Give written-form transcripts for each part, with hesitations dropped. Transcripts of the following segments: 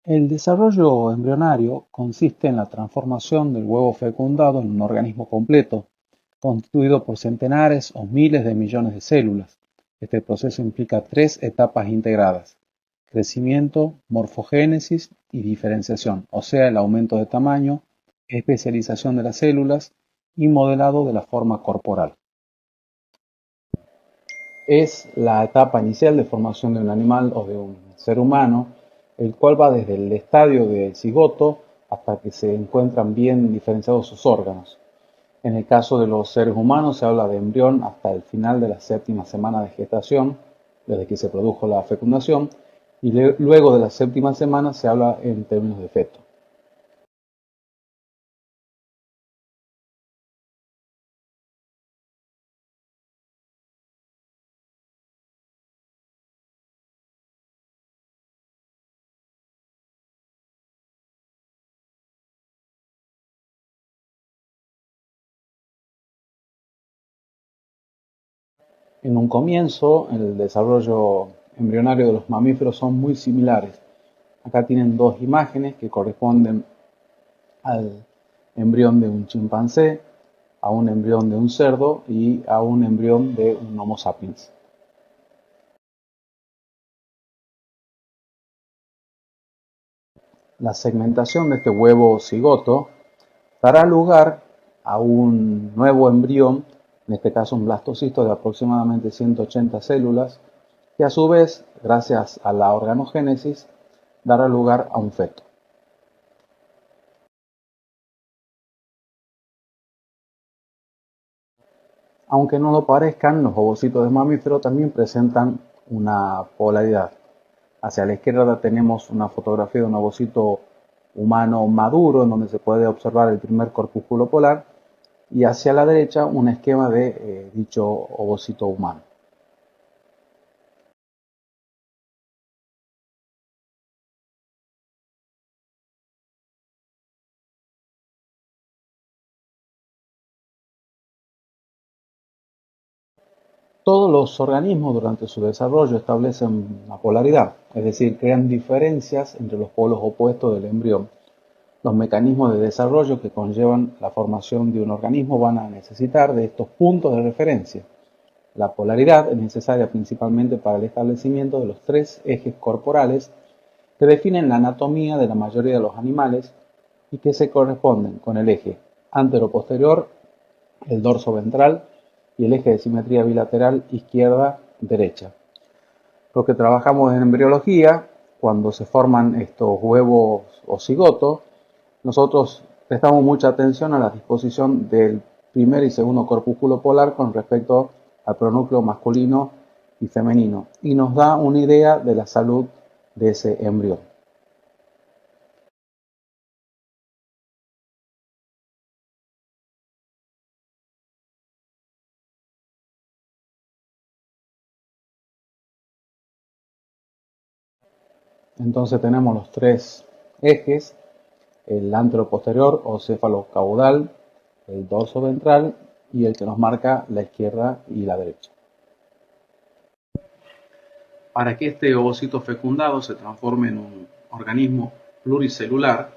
El desarrollo embrionario consiste en la transformación del huevo fecundado en un organismo completo, constituido por centenares o miles de millones de células. Este proceso implica tres etapas integradas: crecimiento, morfogénesis y diferenciación, o sea, el aumento de tamaño, especialización de las células y modelado de la forma corporal. Es la etapa inicial de formación de un animal o de un ser humano, el cual va desde el estadio de cigoto hasta que se encuentran bien diferenciados sus órganos. En el caso de los seres humanos se habla de embrión hasta el final de la séptima semana de gestación, desde que se produjo la fecundación, y luego de la séptima semana se habla en términos de feto. En un comienzo, el desarrollo embrionario de los mamíferos son muy similares. Acá tienen dos imágenes que corresponden al embrión de un chimpancé, a un embrión de un cerdo y a un embrión de un Homo sapiens. La segmentación de este huevo cigoto dará lugar a un nuevo embrión, en este caso un blastocisto de aproximadamente 180 células, que a su vez, gracias a la organogénesis, dará lugar a un feto. Aunque no lo parezcan, los ovocitos de mamífero también presentan una polaridad. Hacia la izquierda tenemos una fotografía de un ovocito humano maduro, en donde se puede observar el primer corpúsculo polar, y hacia la derecha un esquema de dicho ovocito humano. Todos los organismos durante su desarrollo establecen una polaridad, es decir, crean diferencias entre los polos opuestos del embrión. Los mecanismos de desarrollo que conllevan la formación de un organismo van a necesitar de estos puntos de referencia. La polaridad es necesaria principalmente para el establecimiento de los tres ejes corporales que definen la anatomía de la mayoría de los animales y que se corresponden con el eje antero-posterior, el dorso ventral y el eje de simetría bilateral izquierda-derecha. Lo que trabajamos en embriología, cuando se forman estos huevos o cigotos, nosotros prestamos mucha atención a la disposición del primer y segundo corpúsculo polar con respecto al pronúcleo masculino y femenino, y nos da una idea de la salud de ese embrión. Entonces tenemos los tres ejes: el anteroposterior o cefalocaudal, el dorso ventral y el que nos marca la izquierda y la derecha. Para que este ovocito fecundado se transforme en un organismo pluricelular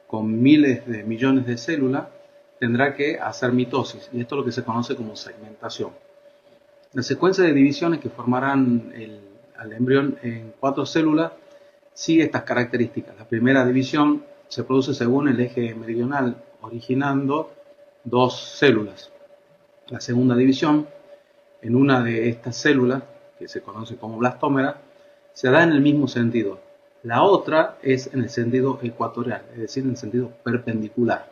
con miles de millones de células, tendrá que hacer mitosis, y esto es lo que se conoce como segmentación. La secuencia de divisiones que formarán al embrión en cuatro células sigue estas características. La primera división se produce según el eje meridional, originando dos células. La segunda división, en una de estas células, que se conoce como blastómera, se da en el mismo sentido. La otra es en el sentido ecuatorial, es decir, en el sentido perpendicular.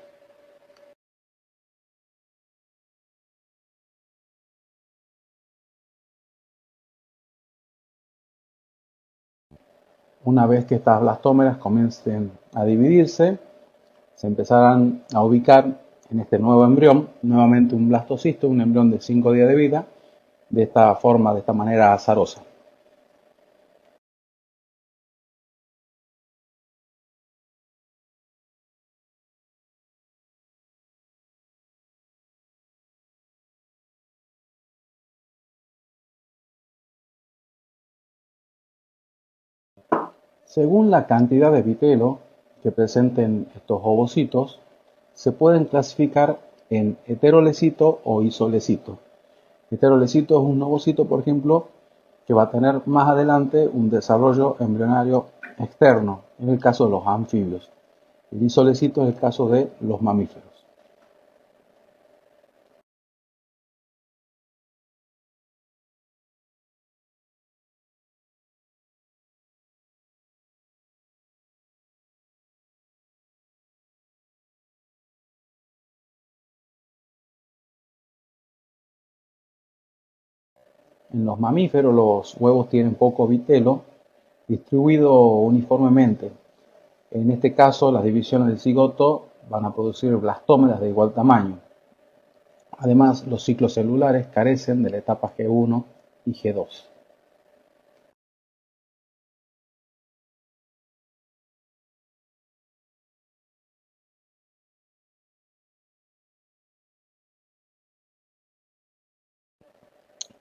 Una vez que estas blastómeras comiencen a dividirse, se empezarán a ubicar en este nuevo embrión, nuevamente un blastocisto, un embrión de 5 días de vida, de esta forma, de esta manera azarosa. Según la cantidad de vitelo que presenten estos ovocitos, se pueden clasificar en heterolecito o isolecito. Heterolecito es un ovocito, por ejemplo, que va a tener más adelante un desarrollo embrionario externo, en el caso de los anfibios. El isolecito es el caso de los mamíferos. En los mamíferos los huevos tienen poco vitelo distribuido uniformemente. En este caso, las divisiones del cigoto van a producir blastómeras de igual tamaño. Además, los ciclos celulares carecen de la etapa G1 y G2.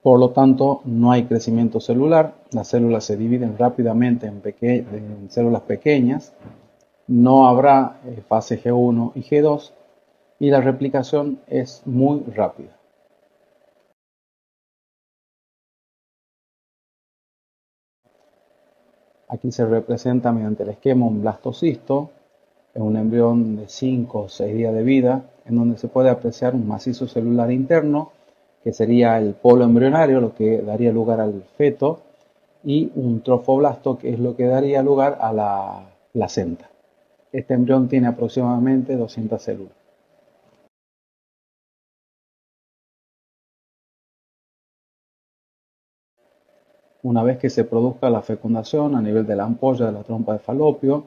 Por lo tanto, no hay crecimiento celular, las células se dividen rápidamente en células pequeñas, no habrá fase G1 y G2 y la replicación es muy rápida. Aquí se representa mediante el esquema un blastocisto, es un embrión de 5 o 6 días de vida, en donde se puede apreciar un macizo celular interno, que sería el polo embrionario, lo que daría lugar al feto, y un trofoblasto, que es lo que daría lugar a la placenta. Este embrión tiene aproximadamente 200 células. Una vez que se produzca la fecundación a nivel de la ampolla de la trompa de falopio,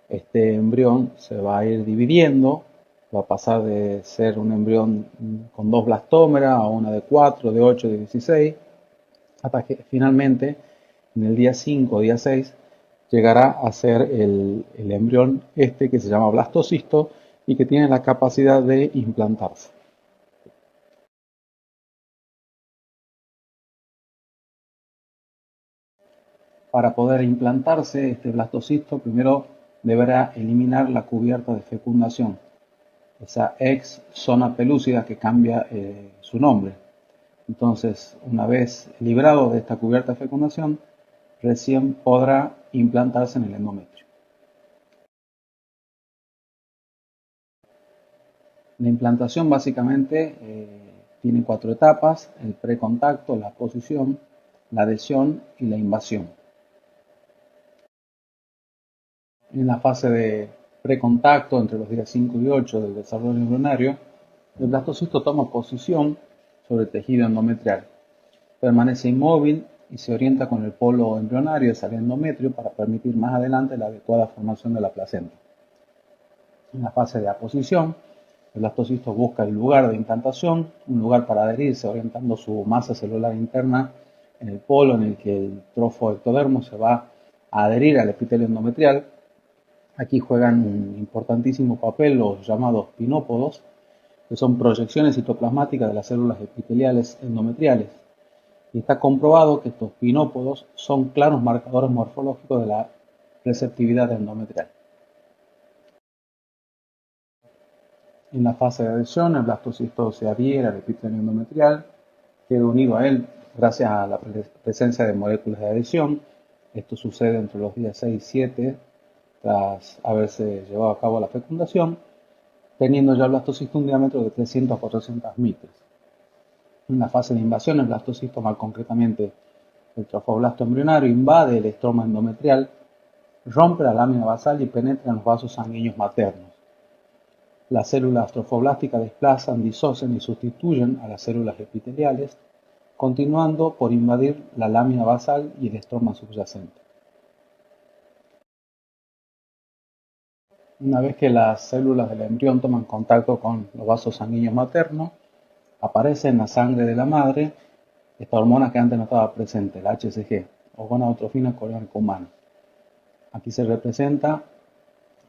este embrión se va a ir dividiendo, va a pasar de ser un embrión con 2 blastómeras a una de 4, de 8, de 16, hasta que finalmente en el día 5 o día 6 llegará a ser el embrión este que se llama blastocisto y que tiene la capacidad de implantarse. Para poder implantarse este blastocisto, primero deberá eliminar la cubierta de fecundación, esa ex zona pelúcida que cambia su nombre. Entonces, una vez librado de esta cubierta de fecundación, recién podrá implantarse en el endometrio. La implantación básicamente tiene 4 etapas: el precontacto, la posición, la adhesión y la invasión. En la fase de precontacto, entre los días 5 y 8 del desarrollo embrionario, el blastocisto toma posición sobre el tejido endometrial, permanece inmóvil y se orienta con el polo embrionario hacia el endometrio para permitir más adelante la adecuada formación de la placenta. En la fase de aposición, el blastocisto busca el lugar de implantación, un lugar para adherirse, orientando su masa celular interna en el polo en el que el trofo ectodermo se va a adherir al epitelio endometrial. Aquí juegan un importantísimo papel los llamados pinópodos, que son proyecciones citoplasmáticas de las células epiteliales endometriales. Y está comprobado que estos pinópodos son claros marcadores morfológicos de la receptividad endometrial. En la fase de adhesión, el blastocisto se adhiere al epitelio endometrial, queda unido a él gracias a la presencia de moléculas de adhesión. Esto sucede entre los días 6 y 7 tras haberse llevado a cabo la fecundación, teniendo ya el blastocisto un diámetro de 300 a 400 micras. En la fase de invasión, el blastocisto, más concretamente el trofoblasto embrionario, invade el estroma endometrial, rompe la lámina basal y penetra en los vasos sanguíneos maternos. Las células trofoblásticas desplazan, disocian y sustituyen a las células epiteliales, continuando por invadir la lámina basal y el estroma subyacente. Una vez que las células del embrión toman contacto con los vasos sanguíneos maternos, aparece en la sangre de la madre esta hormona que antes no estaba presente, la HCG, o gonadotrofina coreónica humana. Aquí se representa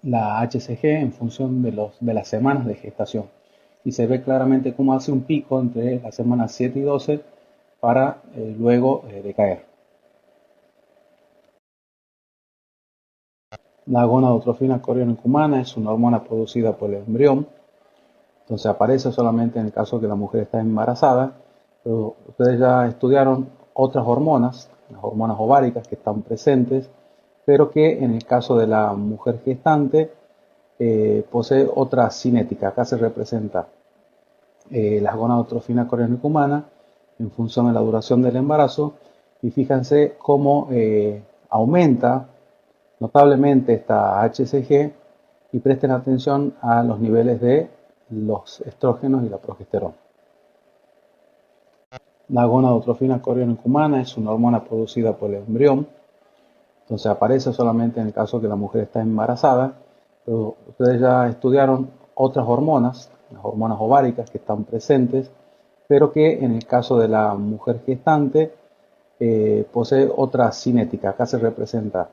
la HCG en función de las semanas de gestación y se ve claramente cómo hace un pico entre las semanas 7 y 12 para luego decaer. La gonadotrofina coriónica humana es una hormona producida por el embrión, entonces aparece solamente en el caso que la mujer está embarazada, pero ustedes ya estudiaron otras hormonas, las hormonas ováricas que están presentes, pero que en el caso de la mujer gestante posee otra cinética. Acá se representa la gonadotrofina coriónica humana en función de la duración del embarazo, y fíjense cómo aumenta notablemente esta HCG, y presten atención a los niveles de los estrógenos y la progesterona. La gonadotrofina coriónica humana es una hormona producida por el embrión, entonces aparece solamente en el caso que la mujer está embarazada, pero ustedes ya estudiaron otras hormonas, las hormonas ováricas que están presentes, pero que en el caso de la mujer gestante posee otra cinética. Acá se representa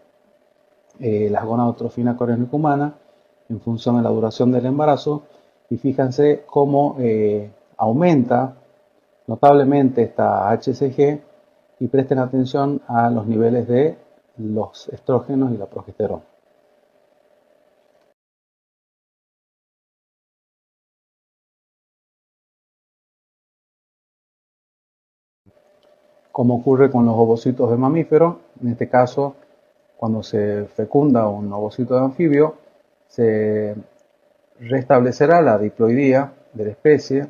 la gonadotrofina coriónica humana en función de la duración del embarazo, y fíjense cómo aumenta notablemente esta HCG, y presten atención a los niveles de los estrógenos y la progesterona. Como ocurre con los ovocitos de mamíferos, en este caso, cuando se fecunda un ovocito de anfibio, se restablecerá la diploidía de la especie,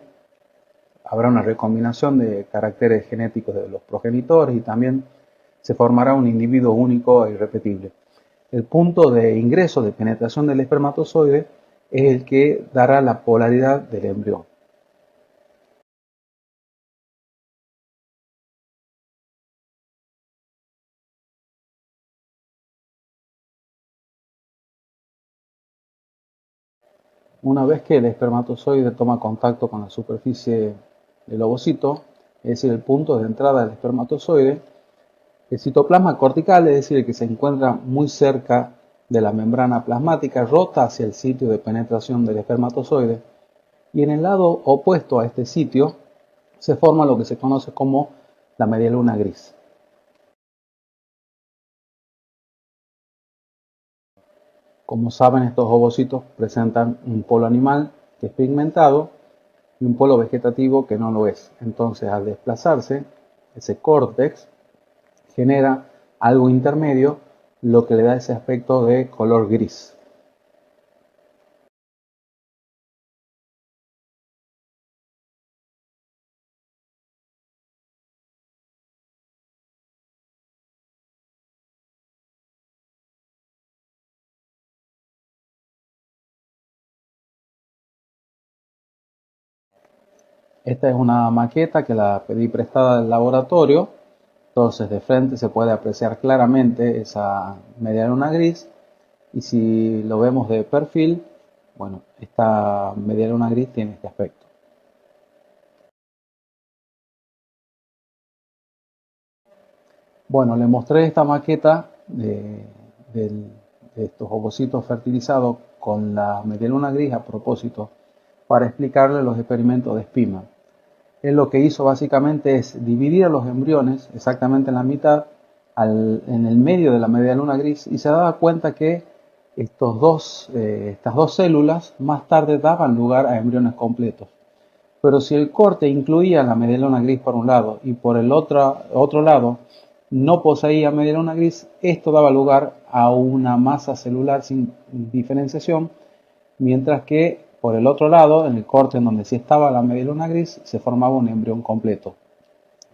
habrá una recombinación de caracteres genéticos de los progenitores y también se formará un individuo único e irrepetible. El punto de ingreso de penetración del espermatozoide es el que dará la polaridad del embrión. Una vez que el espermatozoide toma contacto con la superficie del ovocito, es decir, el punto de entrada del espermatozoide, el citoplasma cortical, es decir, el que se encuentra muy cerca de la membrana plasmática, rota hacia el sitio de penetración del espermatozoide, y en el lado opuesto a este sitio se forma lo que se conoce como la medialuna gris. Como saben, estos ovocitos presentan un polo animal que es pigmentado y un polo vegetativo que no lo es. Entonces, al desplazarse, ese córtex genera algo intermedio, lo que le da ese aspecto de color gris. Esta es una maqueta que la pedí prestada del laboratorio, entonces de frente se puede apreciar claramente esa media luna gris, y si lo vemos de perfil, bueno, esta media luna gris tiene este aspecto. Bueno, le mostré esta maqueta de estos ovocitos fertilizados con la media luna gris a propósito, para explicarle los experimentos de Spearman. Él lo que hizo básicamente es dividir a los embriones exactamente en la mitad, en el medio de la media luna gris, y se daba cuenta que estas dos células más tarde daban lugar a embriones completos. Pero si el corte incluía la media luna gris por un lado y por el otro lado no poseía media luna gris, esto daba lugar a una masa celular sin diferenciación, mientras que por el otro lado, en el corte en donde sí estaba la media luna gris, se formaba un embrión completo,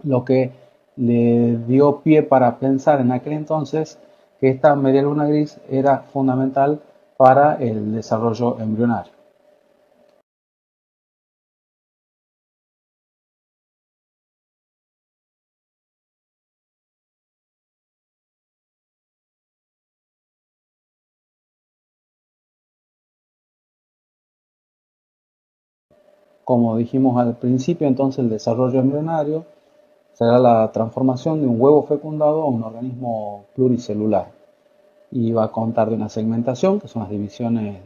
lo que le dio pie para pensar en aquel entonces que esta media luna gris era fundamental para el desarrollo embrionario. Como dijimos al principio, entonces el desarrollo embrionario será la transformación de un huevo fecundado a un organismo pluricelular, y va a contar de una segmentación, que son las divisiones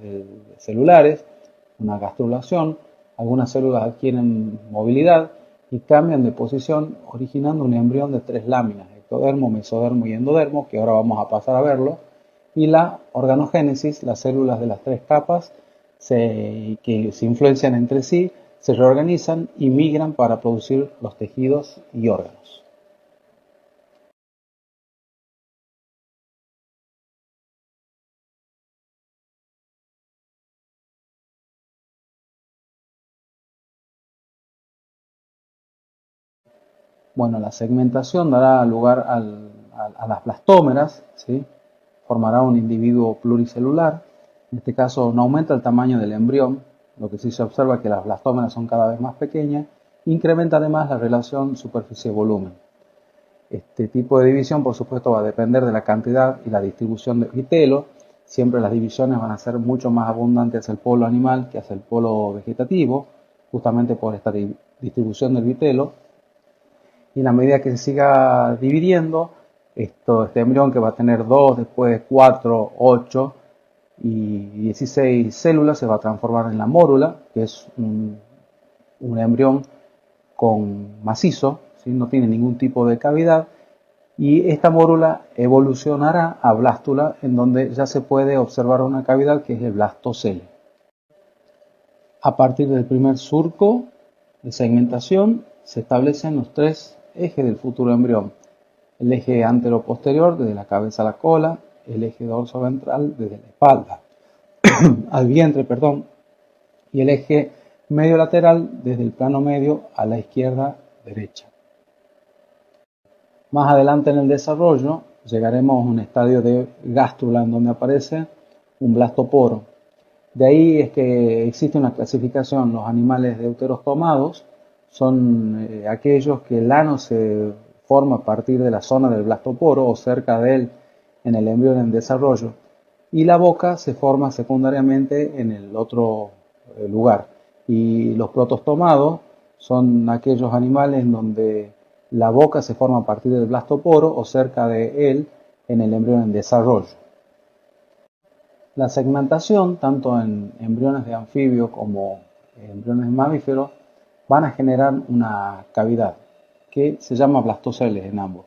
celulares, una gastrulación, algunas células adquieren movilidad y cambian de posición, originando un embrión de tres láminas: ectodermo, mesodermo y endodermo, que ahora vamos a pasar a verlo, y la organogénesis, las células de las tres capas que se influencian entre sí, se reorganizan y migran para producir los tejidos y órganos. Bueno, la segmentación dará lugar a las blastómeras, ¿sí? Formará un individuo pluricelular. En este caso no aumenta el tamaño del embrión, lo que sí se observa es que las blastómeras son cada vez más pequeñas. Incrementa además la relación superficie-volumen. Este tipo de división, por supuesto, va a depender de la cantidad y la distribución del vitelo. Siempre las divisiones van a ser mucho más abundantes hacia el polo animal que hacia el polo vegetativo, justamente por esta distribución del vitelo. Y en la medida que se siga dividiendo, este embrión que va a tener 2, después 4, 8 y 16 células se va a transformar en la mórula, que es un embrión con macizo, ¿sí? No tiene ningún tipo de cavidad, y esta mórula evolucionará a blástula, en donde ya se puede observar una cavidad que es el blastocele. A partir del primer surco de segmentación se establecen los tres ejes del futuro embrión: el eje antero-posterior desde la cabeza a la cola, el eje dorso-ventral desde la espalda al vientre, perdón, y el eje medio-lateral desde el plano medio a la izquierda-derecha. Más adelante en el desarrollo llegaremos a un estadio de gástrula en donde aparece un blastoporo. De ahí es que existe una clasificación. Los animales deuterostomados son aquellos que el ano se forma a partir de la zona del blastoporo o cerca de él en el embrión en desarrollo, y la boca se forma secundariamente en el otro lugar. Y los protostomados son aquellos animales en donde la boca se forma a partir del blastoporo o cerca de él en el embrión en desarrollo. La segmentación, tanto en embriones de anfibio como embriones de mamíferos, van a generar una cavidad que se llama blastoceles en ambos.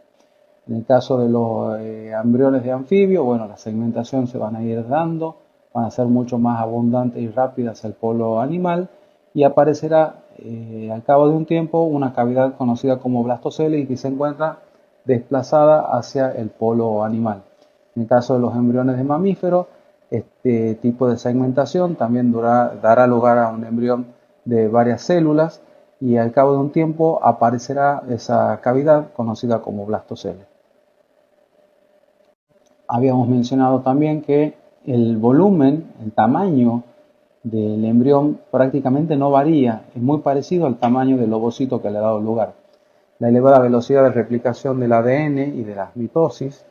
En el caso de los embriones de anfibio, bueno, la segmentación se van a ir dando, van a ser mucho más abundantes y rápidas hacia el polo animal, y aparecerá al cabo de un tiempo una cavidad conocida como blastocele y que se encuentra desplazada hacia el polo animal. En el caso de los embriones de mamíferos, este tipo de segmentación también dará lugar a un embrión de varias células, y al cabo de un tiempo aparecerá esa cavidad conocida como blastocele. Habíamos mencionado también que el volumen, el tamaño del embrión prácticamente no varía, es muy parecido al tamaño del ovocito que le ha dado lugar. La elevada velocidad de replicación del ADN y de las mitosis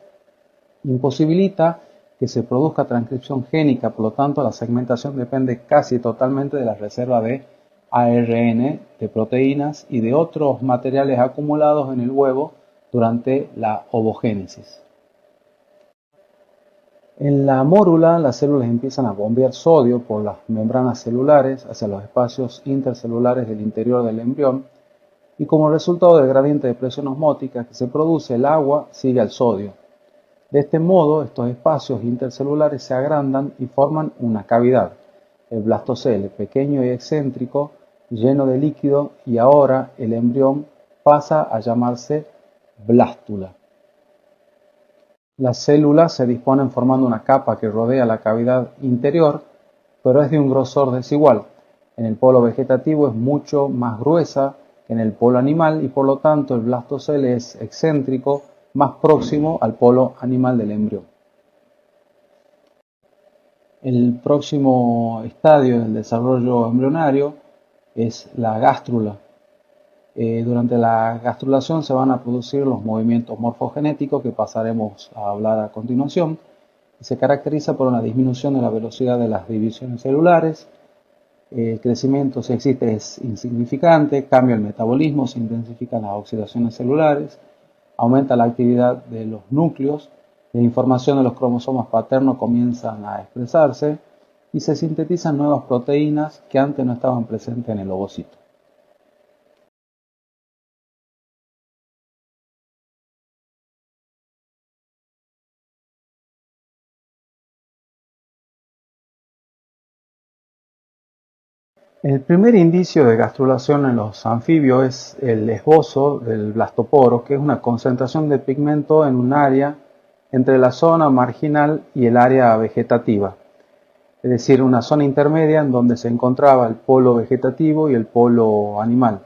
imposibilita que se produzca transcripción génica, por lo tanto la segmentación depende casi totalmente de la reserva de ARN, de proteínas y de otros materiales acumulados en el huevo durante la ovogénesis. En la mórula, las células empiezan a bombear sodio por las membranas celulares hacia los espacios intercelulares del interior del embrión, y como resultado del gradiente de presión osmótica que se produce, el agua sigue al sodio. De este modo, estos espacios intercelulares se agrandan y forman una cavidad, el blastocele, pequeño y excéntrico, lleno de líquido, y ahora el embrión pasa a llamarse blástula. Las células se disponen formando una capa que rodea la cavidad interior, pero es de un grosor desigual. En el polo vegetativo es mucho más gruesa que en el polo animal, y por lo tanto el blastocele es excéntrico, más próximo al polo animal del embrión. El próximo estadio del desarrollo embrionario es la gástrula. Durante la gastrulación se van a producir los movimientos morfogenéticos que pasaremos a hablar a continuación. Se caracteriza por una disminución de la velocidad de las divisiones celulares. El crecimiento, si existe, es insignificante. Cambia el metabolismo, se intensifican las oxidaciones celulares, aumenta la actividad de los núcleos, la información de los cromosomas paternos comienzan a expresarse y se sintetizan nuevas proteínas que antes no estaban presentes en el ovocito. El primer indicio de gastrulación en los anfibios es el esbozo del blastoporo, que es una concentración de pigmento en un área entre la zona marginal y el área vegetativa, es decir, una zona intermedia en donde se encontraba el polo vegetativo y el polo animal.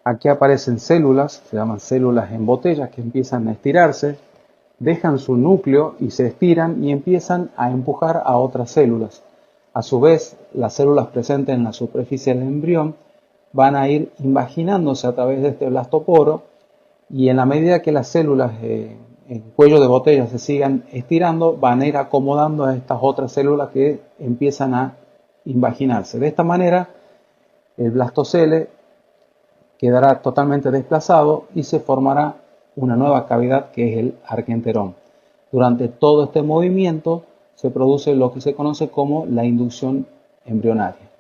Aquí aparecen células, se llaman células en botellas, que empiezan a estirarse, dejan su núcleo y se estiran y empiezan a empujar a otras células. A su vez, las células presentes en la superficie del embrión van a ir invaginándose a través de este blastoporo, y en la medida que las células en cuello de botella se sigan estirando, van a ir acomodando a estas otras células que empiezan a invaginarse. De esta manera, el blastocele quedará totalmente desplazado y se formará una nueva cavidad, que es el arquenterón. Durante todo este movimiento se produce lo que se conoce como la inducción embrionaria.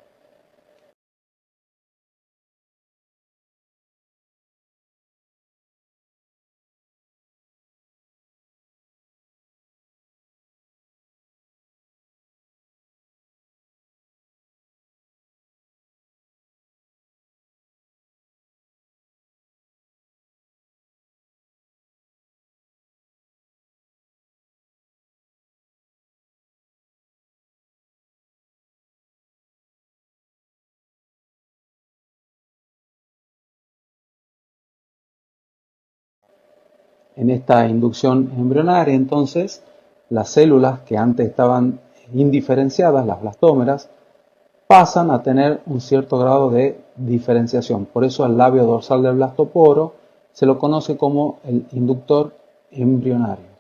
En esta inducción embrionaria, entonces, las células que antes estaban indiferenciadas, las blastómeras, pasan a tener un cierto grado de diferenciación. Por eso al labio dorsal del blastoporo se lo conoce como el inductor embrionario.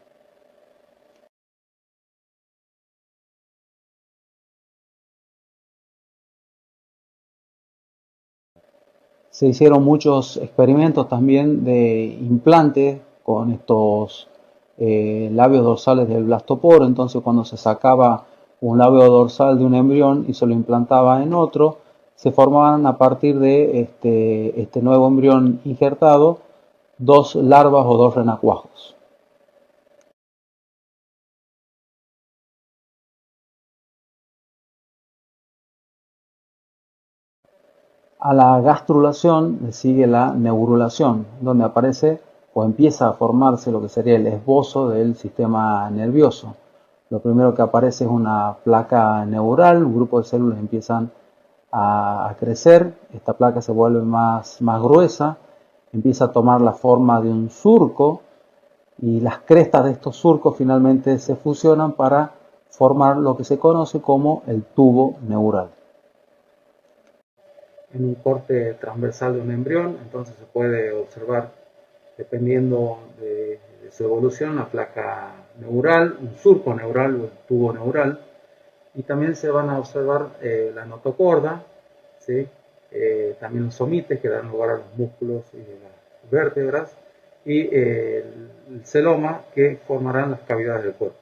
Se hicieron muchos experimentos también de implantes con estos labios dorsales del blastoporo. Entonces, cuando se sacaba un labio dorsal de un embrión y se lo implantaba en otro, se formaban a partir de este nuevo embrión injertado dos larvas o dos renacuajos. A la gastrulación le sigue la neurulación, donde aparece o empieza a formarse lo que sería el esbozo del sistema nervioso. Lo primero que aparece es una placa neural, un grupo de células empiezan a crecer, esta placa se vuelve más gruesa, empieza a tomar la forma de un surco, y las crestas de estos surcos finalmente se fusionan para formar lo que se conoce como el tubo neural. En un corte transversal de un embrión, entonces se puede observar, dependiendo de su evolución, la placa neural, un surco neural o el tubo neural, y también se van a observar la notocorda, ¿sí? También los somites, que dan lugar a los músculos y las vértebras, y el celoma, que formarán las cavidades del cuerpo.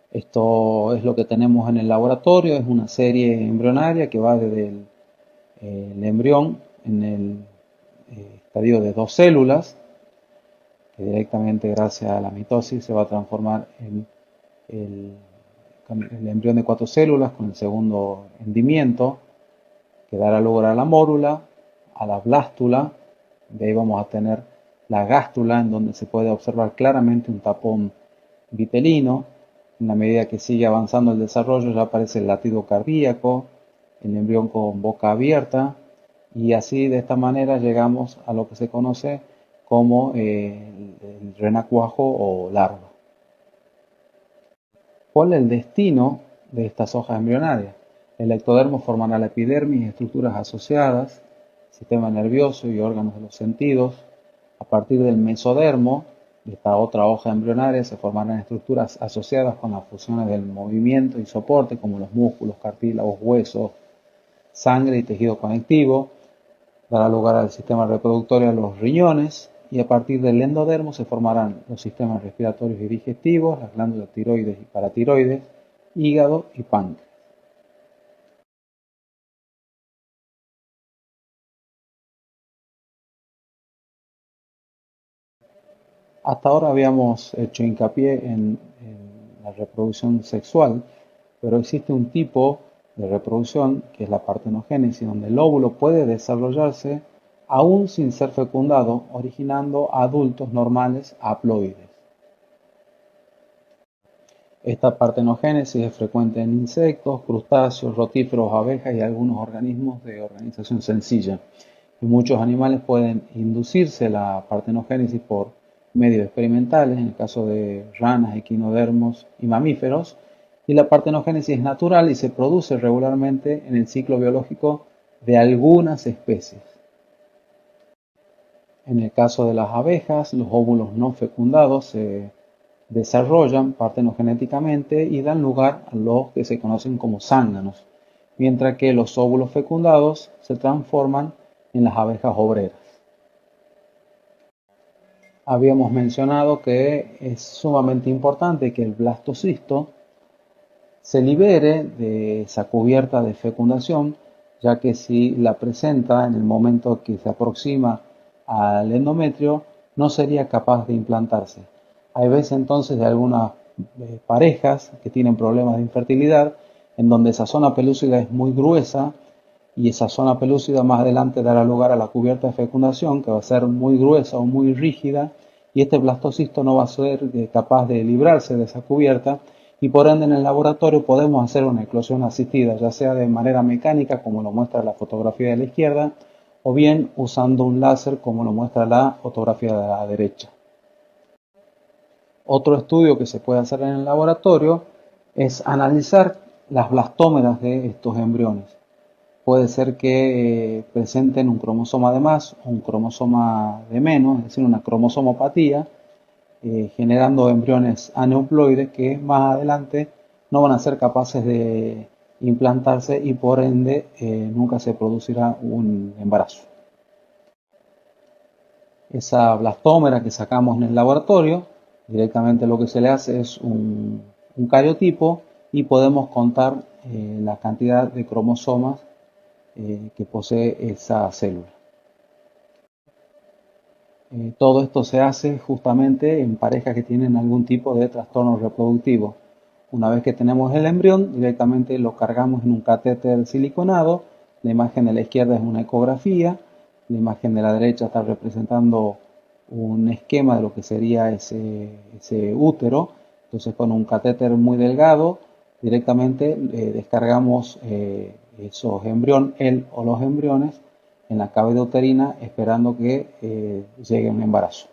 Esto es lo que tenemos en el laboratorio, es una serie embrionaria que va desde el embrión en el estadio de dos células, que directamente gracias a la mitosis se va a transformar en el embrión de cuatro células con el segundo hendimiento, que dará lugar a la mórula, a la blástula. De ahí vamos a tener la gástrula, en donde se puede observar claramente un tapón vitelino. En la medida que sigue avanzando el desarrollo ya aparece el latido cardíaco, el embrión con boca abierta, y así de esta manera llegamos a lo que se conoce como el renacuajo o larva. ¿Cuál es el destino de estas hojas embrionarias? El ectodermo formará la epidermis y estructuras asociadas, sistema nervioso y órganos de los sentidos. A partir del mesodermo, de esta otra hoja embrionaria, se formarán estructuras asociadas con las funciones del movimiento y soporte, como los músculos, cartílagos, huesos, sangre y tejido conectivo. Dará lugar al sistema reproductor y a los riñones, y a partir del endodermo se formarán los sistemas respiratorios y digestivos, las glándulas tiroides y paratiroides, hígado y páncreas. Hasta ahora habíamos hecho hincapié en la reproducción sexual, pero existe un tipo de reproducción, que es la partenogénesis, donde el óvulo puede desarrollarse aún sin ser fecundado, originando adultos normales haploides. Esta partenogénesis es frecuente en insectos, crustáceos, rotíferos, abejas y algunos organismos de organización sencilla. Y muchos animales pueden inducirse la partenogénesis por medios experimentales, en el caso de ranas, equinodermos y mamíferos, y la partenogénesis es natural y se produce regularmente en el ciclo biológico de algunas especies. En el caso de las abejas, los óvulos no fecundados se desarrollan partenogenéticamente y dan lugar a los que se conocen como zánganos, mientras que los óvulos fecundados se transforman en las abejas obreras. Habíamos mencionado que es sumamente importante que el blastocisto se libere de esa cubierta de fecundación, ya que si la presenta en el momento que se aproxima al endometrio, no sería capaz de implantarse. Hay veces entonces de algunas parejas que tienen problemas de infertilidad, en donde esa zona pelúcida es muy gruesa y esa zona pelúcida más adelante dará lugar a la cubierta de fecundación, que va a ser muy gruesa o muy rígida, y este blastocisto no va a ser capaz de librarse de esa cubierta, y por ende en el laboratorio podemos hacer una eclosión asistida, ya sea de manera mecánica, como lo muestra la fotografía de la izquierda, o bien usando un láser, como lo muestra la fotografía de la derecha. Otro estudio que se puede hacer en el laboratorio es analizar las blastómeras de estos embriones. Puede ser que presenten un cromosoma de más o un cromosoma de menos, es decir, una cromosomopatía, generando embriones aneuploides que más adelante no van a ser capaces de implantarse y por ende nunca se producirá un embarazo. Esa blastómera que sacamos en el laboratorio, directamente lo que se le hace es un cariotipo y podemos contar la cantidad de cromosomas que posee esa célula. Todo esto se hace justamente en parejas que tienen algún tipo de trastorno reproductivo. Una vez que tenemos el embrión, directamente lo cargamos en un catéter siliconado. La imagen de la izquierda es una ecografía, la imagen de la derecha está representando un esquema de lo que sería ese útero. Entonces con un catéter muy delgado, directamente descargamos esos embriones, él o los embriones, en la cavidad uterina esperando que llegue un embarazo.